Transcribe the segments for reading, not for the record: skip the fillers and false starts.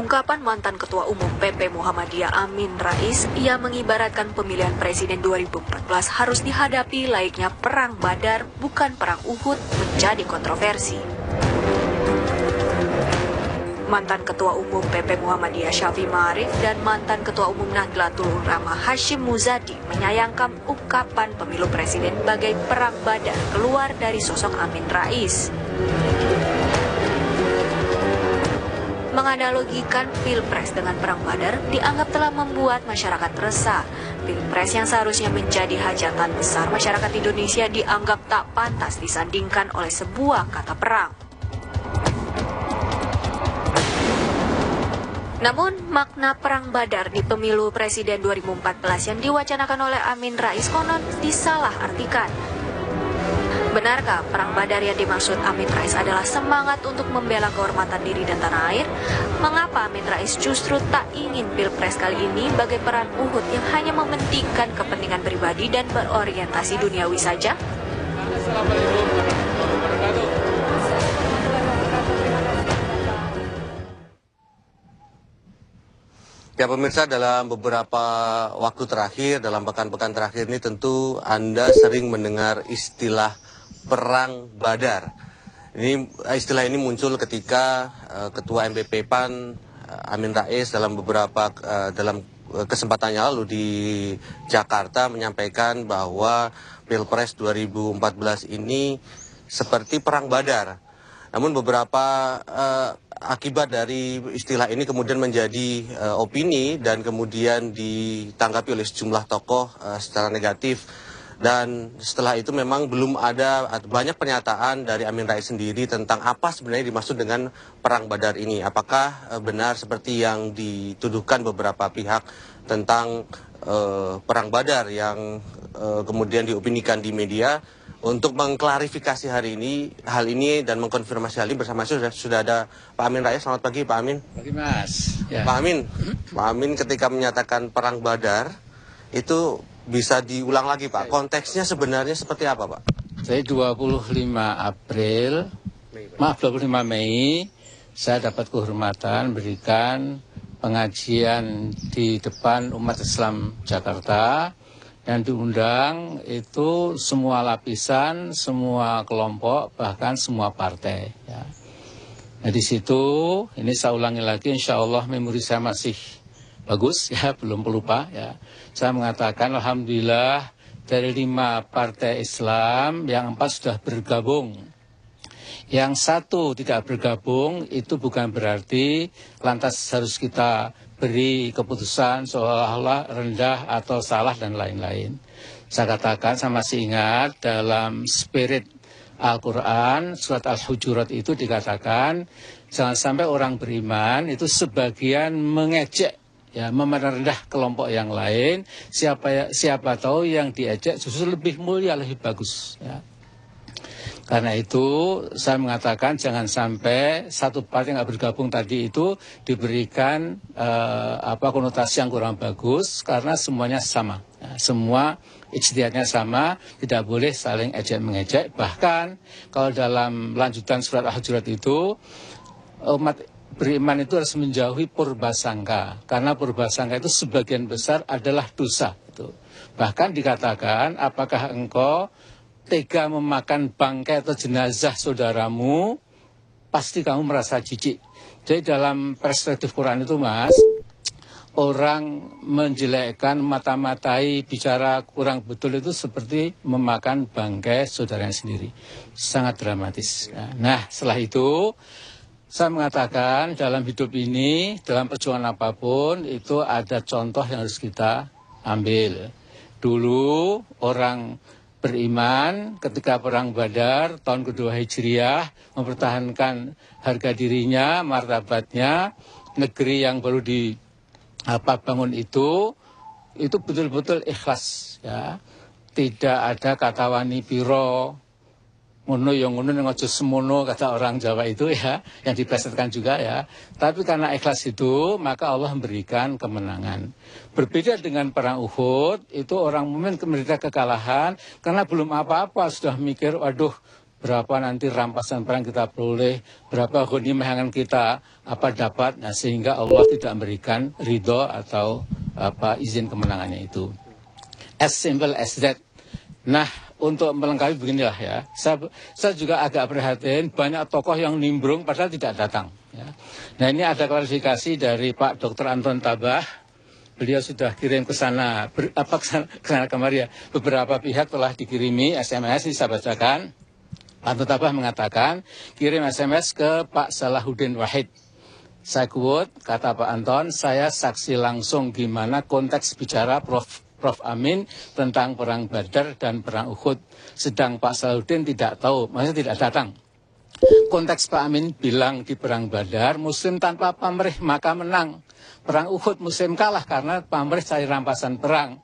Ungkapan mantan Ketua Umum PP Muhammadiyah Amin Rais, ia mengibaratkan pemilihan Presiden 2014 harus dihadapi layaknya Perang Badar, bukan Perang Uhud, menjadi kontroversi. Mantan Ketua Umum PP Muhammadiyah Syafi'i Ma'arif dan mantan Ketua Umum Nahdlatul Ulama Hashim Muzadi menyayangkan ungkapan pemilu Presiden bagai Perang Badar keluar dari sosok Amin Rais. Menganalogikan Pilpres dengan Perang Badar dianggap telah membuat masyarakat resah. Pilpres yang seharusnya menjadi hajatan besar masyarakat Indonesia dianggap tak pantas disandingkan oleh sebuah kata perang. Namun, makna Perang Badar di pemilu Presiden 2014 yang diwacanakan oleh Amin Rais konon disalah-artikan. Benarkah Perang Badar yang dimaksud Amin Rais adalah semangat untuk membela kehormatan diri dan tanah air? Mengapa Amin Rais justru tak ingin Pilpres kali ini bagai perang Uhud yang hanya mementingkan kepentingan pribadi dan berorientasi duniawi saja? Ya pemirsa, dalam beberapa waktu terakhir, dalam pekan-pekan terakhir ini tentu Anda sering mendengar istilah Perang Badar. Istilah ini muncul ketika Ketua MPP PAN Amin Rais dalam kesempatannya lalu di Jakarta menyampaikan bahwa Pilpres 2014 ini seperti Perang Badar. Namun beberapa akibat dari istilah ini kemudian menjadi opini dan kemudian ditanggapi oleh sejumlah tokoh secara negatif. Dan setelah itu memang belum ada banyak pernyataan dari Amin Rais sendiri tentang apa sebenarnya dimaksud dengan Perang Badar ini. Apakah benar seperti yang dituduhkan beberapa pihak tentang Perang Badar yang kemudian diopinikan di media? Untuk mengklarifikasi hal ini dan mengkonfirmasi hal ini bersama saya sudah ada Pak Amin Rais. Selamat pagi Pak Amin. Pagi Mas. Ya. Pak Amin ketika menyatakan Perang Badar itu bisa diulang lagi Pak. Konteksnya sebenarnya seperti apa Pak? Saya 25 Mei saya dapat kehormatan berikan pengajian di depan umat Islam Jakarta. Dan diundang itu semua lapisan, semua kelompok, bahkan semua partai. Ya. Nah di situ, ini saya ulangi lagi, insya Allah memori saya masih bagus, ya belum pelupa. Ya. Saya mengatakan Alhamdulillah dari 5 partai Islam, yang 4 sudah bergabung. Yang 1 tidak bergabung, itu bukan berarti lantas harus kita beri keputusan seolah-olah rendah atau salah dan lain-lain. Saya katakan, saya masih ingat dalam spirit Al-Quran, surat Al-Hujurat itu dikatakan, jangan sampai orang beriman itu sebagian mengejek, ya, memandang rendah kelompok yang lain, siapa tahu yang diejek justru lebih mulia, lebih bagus. Ya. Karena itu saya mengatakan jangan sampai satu partai yang nggak bergabung tadi itu diberikan konotasi yang kurang bagus karena semuanya sama. Ya, semua ijtihadnya sama, tidak boleh saling ejek-mengejek. Bahkan kalau dalam lanjutan surat Al-Hujurat itu umat beriman itu harus menjauhi purbasangka. Karena purbasangka itu sebagian besar adalah dosa. Itu. Bahkan dikatakan apakah engkau tega memakan bangkai atau jenazah saudaramu, pasti kamu merasa jijik. Jadi dalam perspektif Quran itu Mas, orang menjelekkan, mata-matai, bicara kurang betul itu seperti memakan bangkai saudaranya sendiri. Sangat dramatis. Nah setelah itu, saya mengatakan dalam hidup ini, dalam perjuangan apapun, itu ada contoh yang harus kita ambil. Dulu orang beriman ketika Perang Badar tahun kedua Hijriah mempertahankan harga dirinya, martabatnya, negeri yang baru dibangun itu betul-betul ikhlas, ya. Tidak ada kata wani piro, ngono yang ngono yang ojo semono kata orang Jawa itu ya, yang diplesetkan juga ya. Tapi karena ikhlas itu maka Allah memberikan kemenangan. Berbeda dengan perang Uhud, itu orang mukmin menderita kekalahan karena belum apa-apa sudah mikir, waduh berapa nanti rampasan perang kita peroleh, berapa ghanimah yang kita dapat, nah sehingga Allah tidak memberikan ridho atau izin kemenangannya itu. As simple as that. Nah, untuk melengkapi beginilah ya, saya juga agak prihatin banyak tokoh yang nimbrung padahal tidak datang. Ya. Nah, ini ada klarifikasi dari Pak Dr. Anton Tabah. Beliau sudah kirim ke sana, ke sana kemari ya. Beberapa pihak telah dikirimi SMS, ini saya bacakan. Pak Anton Tabah mengatakan, kirim SMS ke Pak Salahuddin Wahid. Saya quote, kata Pak Anton, saya saksi langsung gimana konteks bicara Prof. Amin tentang perang Badar dan perang Uhud. Sedang Pak Salahuddin tidak tahu, maksudnya tidak datang. Konteks Pak Amin bilang di perang Badar, Muslim tanpa pamrih maka menang. Perang Uhud Muslim kalah karena pamrih cari rampasan perang.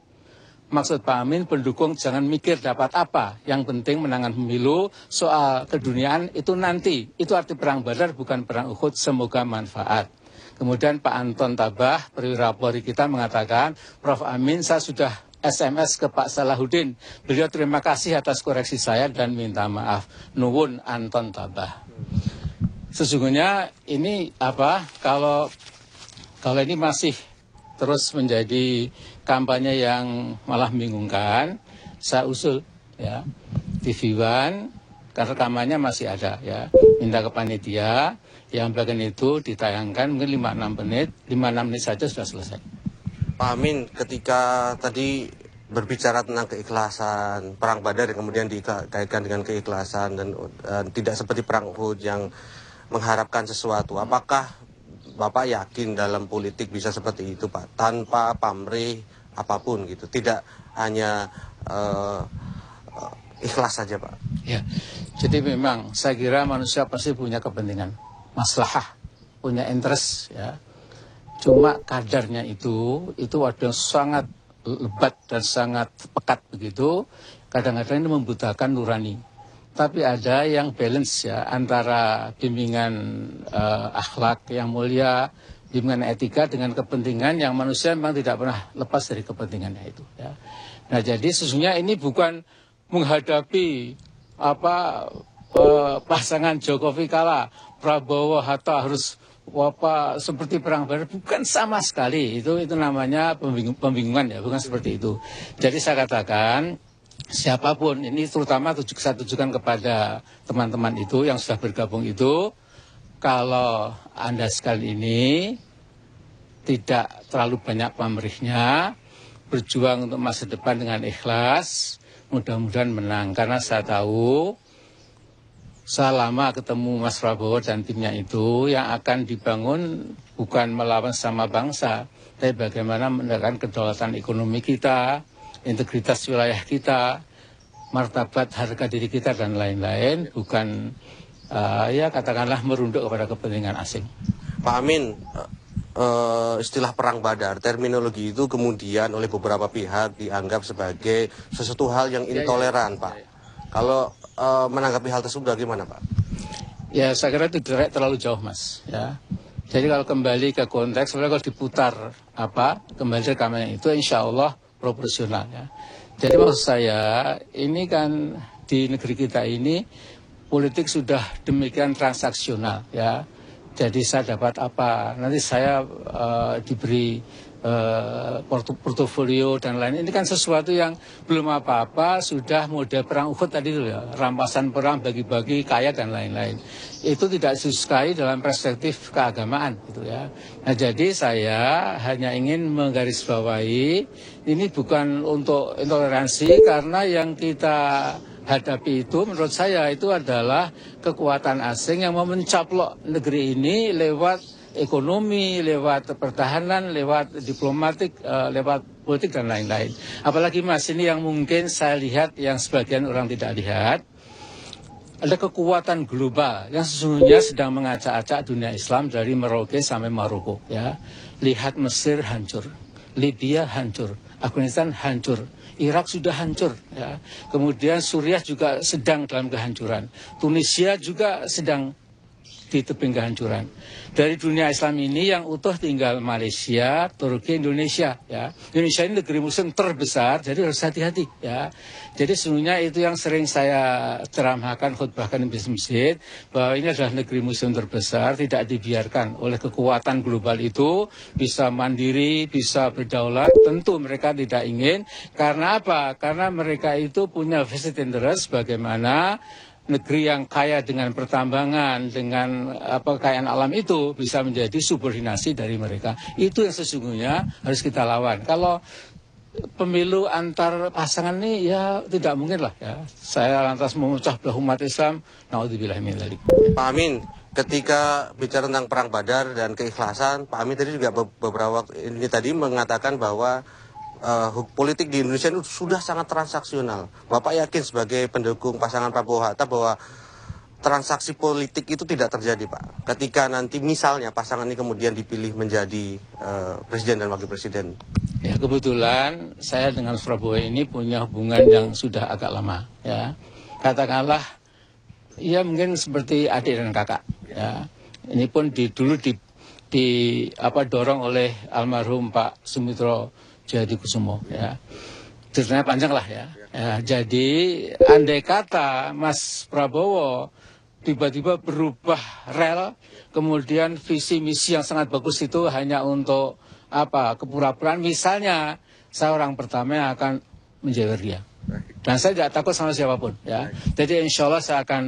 Maksud Pak Amin, pendukung jangan mikir dapat apa. Yang penting menangan pemilu, soal keduniaan itu nanti. Itu arti perang Badar bukan perang Uhud, semoga manfaat. Kemudian Pak Anton Tabah, perwira Polri kita mengatakan, Prof. Amin saya sudah SMS ke Pak Salahuddin. Beliau terima kasih atas koreksi saya dan minta maaf. Nuwun Anton Tabah. Sesungguhnya ini kalau ini masih terus menjadi kampanye yang malah membingungkan, saya usul ya TV One, karena rekamannya masih ada ya, minta ke panitia yang bagian itu ditayangkan mungkin 5-6 menit saja sudah selesai. Pak Amin, ketika tadi berbicara tentang keikhlasan perang Badar yang kemudian dikaitkan dengan keikhlasan dan tidak seperti perang Uhud yang mengharapkan sesuatu, apakah Bapak yakin dalam politik bisa seperti itu, Pak, tanpa pamrih apapun gitu, tidak hanya ikhlas saja, Pak? Ya, jadi memang saya kira manusia pasti punya kepentingan, maslahah, punya interest ya. Cuma kadarnya itu ada sangat lebat dan sangat pekat begitu. Kadang-kadang ini membutakan nurani. Tapi ada yang balance ya antara bimbingan akhlak yang mulia, bimbingan etika dengan kepentingan yang manusia memang tidak pernah lepas dari kepentingannya itu. Ya. Nah jadi sesungguhnya ini bukan menghadapi pasangan Jokowi kalah, Prabowo Hatta harus seperti perang Badar, bukan sama sekali. Itu namanya pembingungan ya, bukan seperti itu. Jadi saya katakan siapapun ini, terutama saya tujukan kepada teman-teman itu yang sudah bergabung itu, kalau Anda sekali ini tidak terlalu banyak pamrihnya, berjuang untuk masa depan dengan ikhlas, mudah-mudahan menang. Karena saya tahu saya lama ketemu Mas Prabowo dan timnya itu, yang akan dibangun bukan melawan sama bangsa, tapi bagaimana menegakkan kedaulatan ekonomi kita, integritas wilayah kita, martabat harga diri kita dan lain-lain, bukan katakanlah merunduk kepada kepentingan asing. Pak Amin, istilah perang Badar, terminologi itu kemudian oleh beberapa pihak dianggap sebagai sesuatu hal yang intoleran, Pak. Kalau menanggapi hal tersebut bagaimana, Pak? Ya, saya kira itu terlalu jauh, Mas. Ya. Jadi kalau kembali ke konteks, kalau diputar kembali ke kamarnya itu, insya Allah proporsional. Ya. Jadi maksud saya, ini kan di negeri kita ini politik sudah demikian transaksional, ya. Jadi saya dapat apa, nanti saya diberi portofolio dan lain. Ini kan sesuatu yang belum apa-apa, sudah model perang Uhud tadi itu ya, rampasan perang, bagi-bagi kaya dan lain-lain. Itu tidak disukai dalam perspektif keagamaan gitu ya. Nah jadi saya hanya ingin menggarisbawahi, ini bukan untuk intoleransi, karena yang kita hadapi itu menurut saya itu adalah kekuatan asing yang mau mencaplok negeri ini lewat ekonomi, lewat pertahanan, lewat diplomatik, lewat politik dan lain-lain. Apalagi Mas, ini yang mungkin saya lihat yang sebagian orang tidak lihat, ada kekuatan global yang sesungguhnya sedang mengacak-acak dunia Islam dari Merauke sampai Maroko. Ya, lihat Mesir hancur, Libya hancur, Afghanistan hancur, Irak sudah hancur. Ya. Kemudian Suriah juga sedang dalam kehancuran, Tunisia juga sedang di tebing kehancuran. Dari dunia Islam ini yang utuh tinggal Malaysia, Turki, Indonesia. Ya, Indonesia ini negeri muslim terbesar, jadi harus hati-hati. Ya, jadi sesungguhnya itu yang sering saya ceramahkan, khutbahkan di masjid, bahwa ini adalah negeri muslim terbesar, tidak dibiarkan oleh kekuatan global itu bisa mandiri, bisa berdaulat. Tentu mereka tidak ingin. Karena apa? Karena mereka itu punya vested interest bagaimana negeri yang kaya dengan pertambangan, dengan kekayaan alam itu bisa menjadi subordinasi dari mereka. Itu yang sesungguhnya harus kita lawan. Kalau pemilu antar pasangan ini ya tidak mungkin lah ya. Saya lantas memecah belah umat Islam, naudzubillah min dzalik. Pak Amin, ketika bicara tentang perang Badar dan keikhlasan, Pak Amin tadi juga beberapa waktu ini tadi mengatakan bahwa politik di Indonesia itu sudah sangat transaksional. Bapak yakin sebagai pendukung pasangan Prabowo Hatta bahwa transaksi politik itu tidak terjadi, Pak? Ketika nanti misalnya pasangan ini kemudian dipilih menjadi presiden dan wakil presiden. Ya, kebetulan saya dengan Prabowo ini punya hubungan yang sudah agak lama. Ya, katakanlah, ya mungkin seperti adik dan kakak. Ya, ini pun dulu dorong oleh almarhum Pak Sumitro Djahadikusumo, ya. Ceritanya panjang lah ya. Jadi andai kata Mas Prabowo tiba-tiba berubah rel, kemudian visi misi yang sangat bagus itu hanya untuk kepura-puraan, misalnya saya orang pertama yang akan menjewer dia. Dan saya tidak takut sama siapapun, ya. Jadi insya Allah saya akan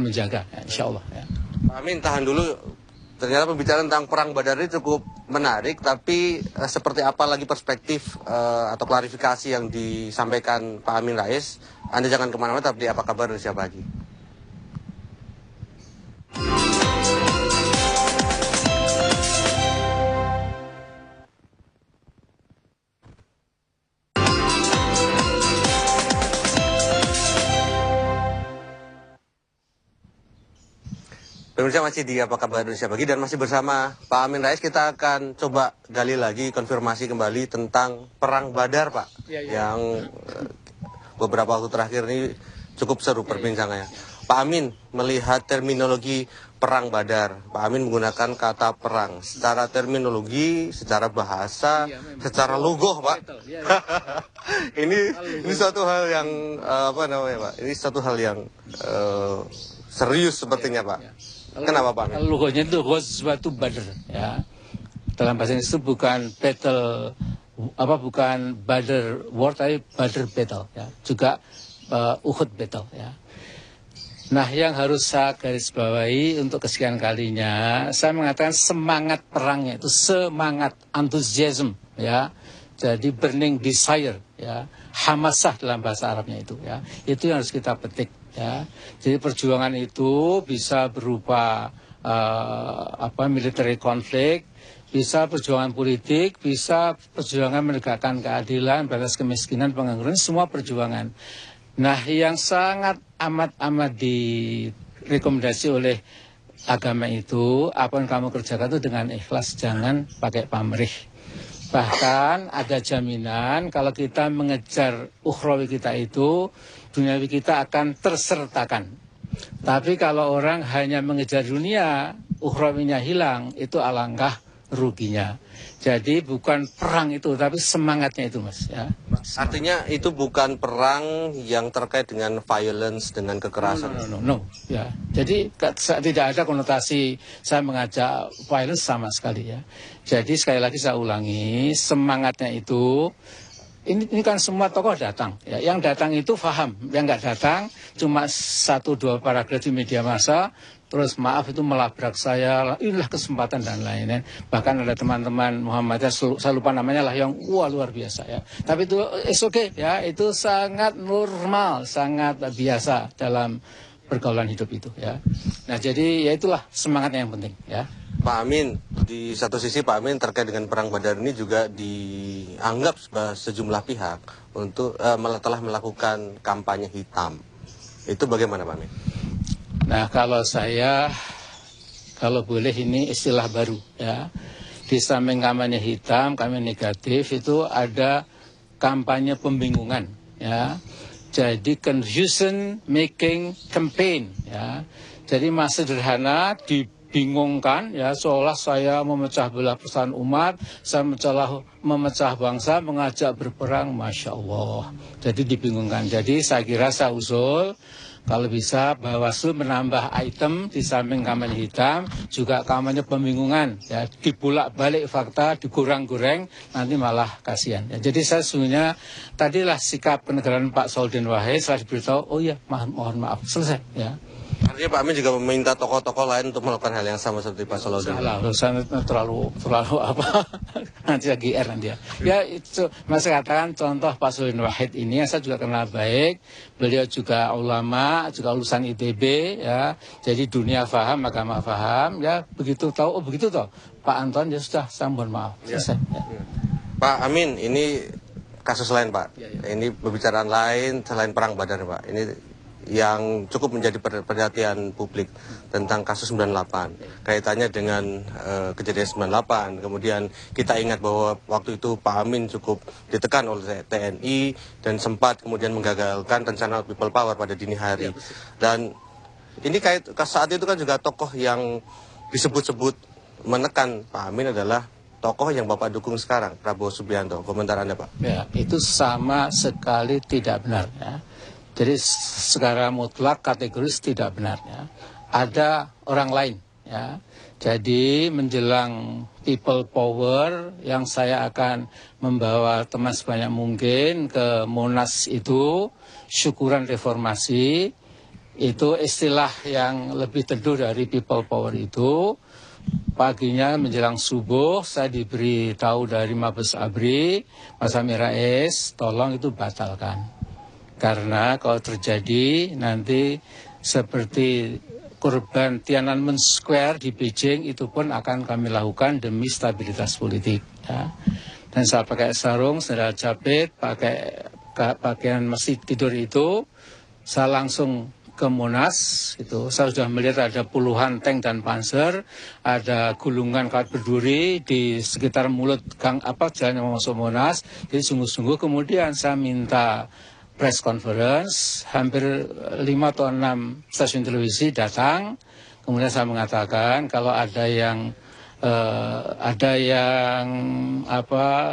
menjaga, ya, insya Allah. Ya. Pak Amin, tahan dulu. Ternyata pembicaraan tentang perang Badar ini cukup menarik, tapi seperti apa lagi perspektif atau klarifikasi yang disampaikan Pak Amin Rais? Anda jangan kemana-mana, tapi apa kabar Indonesia Pagi. Pemirsa masih di Apa Kabar Indonesia Pagi dan masih bersama Pak Amin Rais. Kita akan coba gali lagi, konfirmasi kembali tentang Perang Badar, Pak. Yang beberapa waktu terakhir ini cukup seru perbincangannya. Pak Amin, melihat terminologi Perang Badar, Pak Amin menggunakan kata perang. Secara terminologi, secara bahasa, secara logo, Pak. ini suatu hal yang, Pak? Ini suatu hal yang serius sepertinya, Pak. Kenapa Pak? Logonya itu Ghazwatu Badr, ya. Dalam bahasa Inggris itu bukan battle, bukan Badr war, tapi Badr battle, ya. Juga Uhud battle, ya. Nah, yang harus saya garis bawahi untuk kesekian kalinya, saya mengatakan semangat perangnya itu semangat enthusiasm, ya. Jadi burning desire, ya. Hamasah dalam bahasa Arabnya itu, ya. Itu yang harus kita petik. Ya, jadi perjuangan itu bisa berupa military konflik, bisa perjuangan politik, bisa perjuangan menegakkan keadilan, batas kemiskinan, pengangguran, semua perjuangan. Nah, yang sangat amat direkomendasi oleh agama itu, apa yang kamu kerjakan itu dengan ikhlas, jangan pakai pamrih. Bahkan ada jaminan kalau kita mengejar ukhrawi kita itu, duniawi kita akan tersertakan. Tapi kalau orang hanya mengejar dunia, ukhrawinya hilang, itu alangkah ruginya. Jadi bukan perang itu, tapi semangatnya itu, Mas. Ya. Artinya itu bukan perang yang terkait dengan violence, dengan kekerasan. No. Ya. Jadi tidak ada konotasi saya mengajak violence sama sekali, ya. Jadi sekali lagi saya ulangi, semangatnya itu. Ini kan semua tokoh datang, ya. Yang datang itu paham, yang nggak datang cuma 1-2 paragraf di media massa, terus maaf itu melabrak saya, inilah kesempatan dan lain-lain. Bahkan ada teman-teman Muhammadiyah, saya lupa namanya lah, yang luar biasa, ya. Tapi itu it's okay, ya, itu sangat normal, sangat biasa dalam pergaulan hidup itu, ya. Nah, jadi ya itulah semangatnya yang penting, ya. Pak Amin, di satu sisi Pak Amin terkait dengan Perang Badar ini juga dianggap sejumlah pihak untuk telah melakukan kampanye hitam. Itu bagaimana Pak Amin? Nah, kalau boleh ini istilah baru, ya. Di samping kampanye hitam, kampanye negatif itu ada kampanye pembingungan, ya. Jadi confusion making campaign, ya. Jadi mas sederhana dibingungkan ya, seolah saya memecah belah persatuan umat, saya memecah bangsa, mengajak berperang, Masya Allah. Jadi dibingungkan. Jadi saya kira saya usul, kalau bisa Bawaslu menambah item di samping kampanye hitam, juga kampanye pembingungan, ya, dibulak-balik fakta, digoreng-goreng, nanti malah kasihan. Ya, jadi saya sesungguhnya tadilah sikap kenegaraan Pak Saudin Wahid setelah diberitahu, oh iya, mohon maaf, selesai. Ya. Artinya Pak Amin juga meminta tokoh-tokoh lain untuk melakukan hal yang sama seperti Pak Salahuddin. Salah, terlalu apa? Nanti lagi nanti ya. Ya itu, Mas katakan contoh Pak Saudin Wahid ini, saya juga kenal baik. Beliau juga ulama, juga lulusan ITB, ya. Jadi dunia faham, agama faham, ya. Begitu tahu, oh begitu toh. Pak Anton ya sudah, saya mohon maaf. Selesai. Ya. Pak Amin, ini kasus lain Pak. Ini pembicaraan lain selain perang Badar Pak. Ini yang cukup menjadi perhatian publik tentang kasus 98, kaitannya dengan kejadian 98. Kemudian kita ingat bahwa waktu itu Pak Amin cukup ditekan oleh TNI dan sempat kemudian menggagalkan rencana People Power pada dini hari. Dan ini saat itu kan juga tokoh yang disebut-sebut menekan Pak Amin adalah tokoh yang Bapak dukung sekarang, Prabowo Subianto. Komentar Anda Pak? Ya, itu sama sekali tidak benar, ya. Jadi secara mutlak kategoris tidak benar, ya. Ada orang lain, ya. Jadi menjelang People Power yang saya akan membawa teman sebanyak mungkin ke Monas itu, syukuran reformasi, itu istilah yang lebih teduh dari People Power itu. Paginya menjelang subuh saya diberi tahu dari Mabes ABRI, Mas Amin Rais, tolong itu batalkan. Karena kalau terjadi nanti seperti korban Tiananmen Square di Beijing, itu pun akan kami lakukan demi stabilitas politik. Ya. Dan saya pakai sarung, sandal jepit, pakai pakaian masih tidur itu, saya langsung ke Monas. Itu saya sudah melihat ada puluhan tank dan panser, ada gulungan kawat berduri di sekitar mulut jalan yang masuk Monas. Jadi sungguh-sungguh kemudian saya minta press conference, hampir 5 atau 6 stasiun televisi datang. Kemudian saya mengatakan kalau ada yang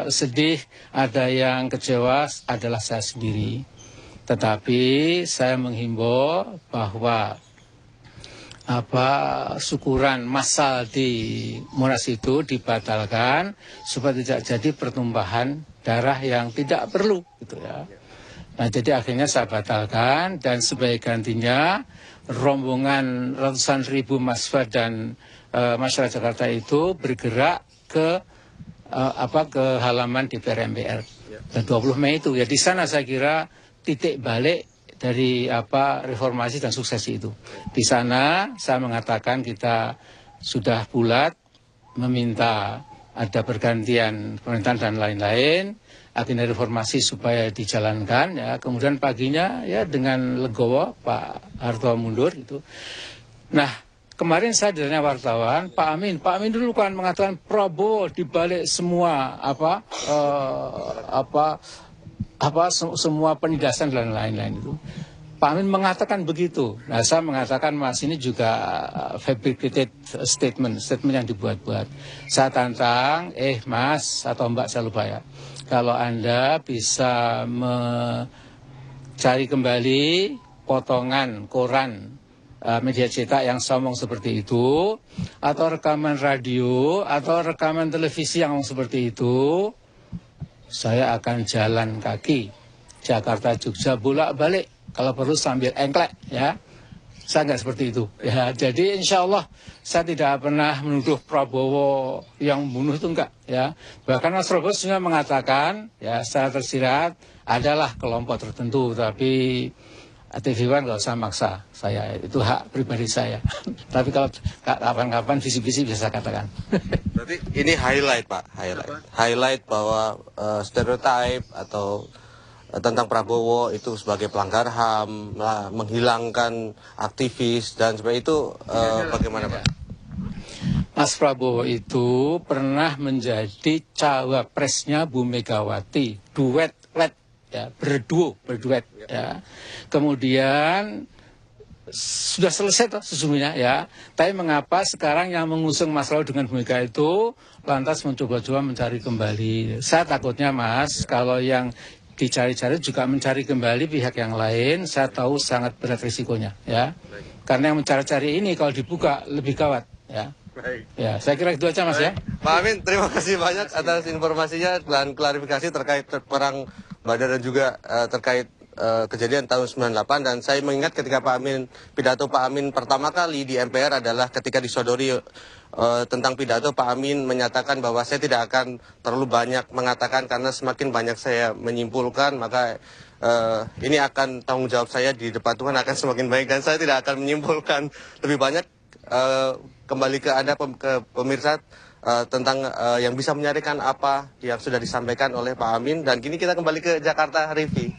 sedih, ada yang kecewa, adalah saya sendiri. Tetapi saya menghimbau bahwa syukuran massal di Monas itu dibatalkan supaya tidak jadi pertumpahan darah yang tidak perlu, gitu ya. Nah, jadi akhirnya saya batalkan, dan sebagai gantinya rombongan ratusan ribu mahasiswa dan masyarakat Jakarta itu bergerak ke halaman DPR MPR. Dan 20 Mei itu ya, di sana saya kira titik balik dari reformasi dan suksesi itu. Di sana saya mengatakan kita sudah bulat meminta ada pergantian pemerintahan dan lain-lain, agenda reformasi supaya dijalankan, ya. Kemudian paginya ya dengan legowo Pak Harto mundur itu. Nah, kemarin saya ditanya wartawan, Pak Amin dulu kan mengatakan Prabowo dibalik semua semua penindasan dan lain-lain itu. Pak Amin mengatakan begitu. Nah, saya mengatakan Mas ini juga fabricated statement yang dibuat-buat. Saya tantang, Mas atau Mbak, saya lupa ya. Kalau Anda bisa mencari kembali potongan koran media cetak yang ngomong seperti itu, atau rekaman radio, atau rekaman televisi yang ngomong seperti itu, saya akan jalan kaki Jakarta Jogja bolak-balik. Kalau perlu sambil engklek, ya. Saya nggak seperti itu. Ya, jadi insya Allah saya tidak pernah menuduh Prabowo yang bunuh itu enggak. Ya. Bahkan Mas Prabowo juga mengatakan, ya secara tersirat, adalah kelompok tertentu. Tapi TV One nggak usah maksa saya. Itu hak pribadi saya. Tapi kalau kapan-kapan visi-visi bisa saya katakan. Berarti ini highlight Pak, highlight bahwa stereotype atau tentang Prabowo itu sebagai pelanggar HAM, menghilangkan aktivis dan sebagainya itu bagaimana Pak? Mas Prabowo itu pernah menjadi cawapresnya Bu Megawati, duet, ya, berduet, ya. Kemudian sudah selesai toh sesungguhnya ya. Tapi mengapa sekarang yang mengusung Mas Lalu dengan Bu Mega itu lantas mencoba-coba mencari kembali? Saya takutnya Mas, kalau yang dicari-cari juga mencari kembali pihak yang lain, saya tahu sangat berat risikonya ya. Karena yang mencari-cari ini kalau dibuka lebih gawat ya. Ya, saya kira itu aja Mas ya. Pak Amin, terima kasih banyak atas informasinya dan klarifikasi terkait perang Badar dan juga terkait kejadian tahun 98. Dan saya mengingat ketika pidato Pak Amin pertama kali di MPR adalah ketika disodori tentang pidato, Pak Amin menyatakan bahwa saya tidak akan terlalu banyak mengatakan karena semakin banyak saya menyimpulkan maka ini akan tanggung jawab saya di depan Tuhan akan semakin baik dan saya tidak akan menyimpulkan lebih banyak. Kembali ke Anda ke pemirsa tentang yang bisa menyaringkan apa yang sudah disampaikan oleh Pak Amin. Dan kini kita kembali ke Jakarta, Rivi.